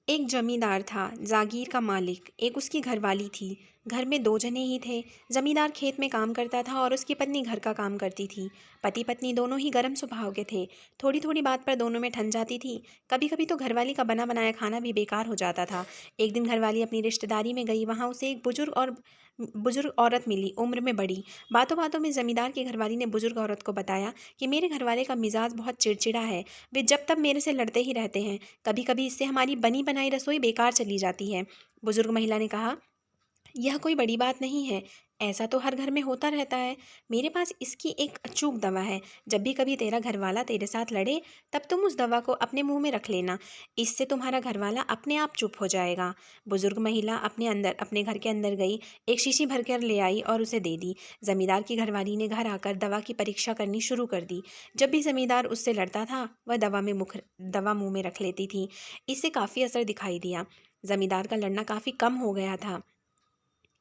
एक जमींदार था, जागीर का मालिक। एक उसकी घरवाली थी। घर में दो जने ही थे। जमींदार खेत में काम करता था और उसकी पत्नी घर का काम करती थी। पति पत्नी दोनों ही गर्म स्वभाव के थे। थोड़ी थोड़ी बात पर दोनों में ठन जाती थी। कभी कभी तो घरवाली का बना बनाया खाना भी बेकार हो जाता था। एक दिन घरवाली अपनी रिश्तेदारी में गई। वहाँ उसे एक बुजुर्ग औरत मिली, उम्र में बड़ी। बातों बातों में जमींदार की घरवाली ने बुजुर्ग औरत को बताया कि मेरे घरवाले का मिजाज बहुत चिड़चिड़ा है। वे जब तब मेरे से लड़ते ही रहते हैं। कभी कभी इससे हमारी बनी बनाई रसोई बेकार चली जाती है। बुजुर्ग महिला ने कहा, यह कोई बड़ी बात नहीं है। ऐसा तो हर घर में होता रहता है। मेरे पास इसकी एक अचूक दवा है। जब भी कभी तेरा घरवाला तेरे साथ लड़े, तब तुम उस दवा को अपने मुंह में रख लेना। इससे तुम्हारा घरवाला अपने आप चुप हो जाएगा। बुजुर्ग महिला अपने घर के अंदर गई, एक शीशी भरकर ले आई और उसे दे दी। जमींदार की घरवाली ने घर आकर दवा की परीक्षा करनी शुरू कर दी। जब भी जमींदार उससे लड़ता था, वह दवा मुंह में रख लेती थी। इससे काफ़ी असर दिखाई दिया। जमींदार का लड़ना काफ़ी कम हो गया था।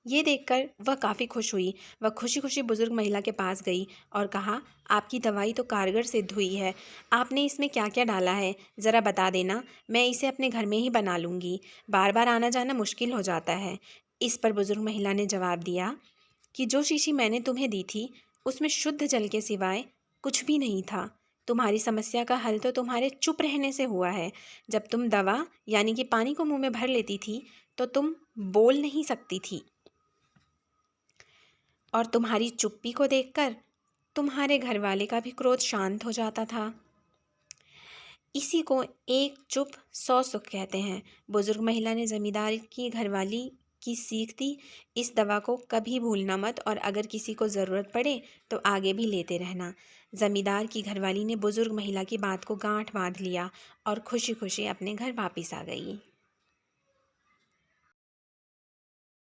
ये देखकर वह काफ़ी खुश हुई। वह खुशी खुशी बुजुर्ग महिला के पास गई और कहा, आपकी दवाई तो कारगर सिद्ध हुई है। आपने इसमें क्या क्या डाला है, ज़रा बता देना। मैं इसे अपने घर में ही बना लूँगी। बार बार आना जाना मुश्किल हो जाता है। इस पर बुजुर्ग महिला ने जवाब दिया कि जो शीशी मैंने तुम्हें दी थी, उसमें शुद्ध जल के सिवाय कुछ भी नहीं था। तुम्हारी समस्या का हल तो तुम्हारे चुप रहने से हुआ है। जब तुम दवा यानी कि पानी को मुंह में भर लेती थी, तो तुम बोल नहीं सकती थी, और तुम्हारी चुप्पी को देखकर तुम्हारे घरवाले का भी क्रोध शांत हो जाता था। इसी को एक चुप 100 सुख कहते हैं। बुजुर्ग महिला ने जमींदार की घरवाली की सीख दी, इस दवा को कभी भूलना मत, और अगर किसी को ज़रूरत पड़े तो आगे भी लेते रहना। जमींदार की घरवाली ने बुजुर्ग महिला की बात को गांठ बांध लिया और खुशी खुशी अपने घर वापस आ गई।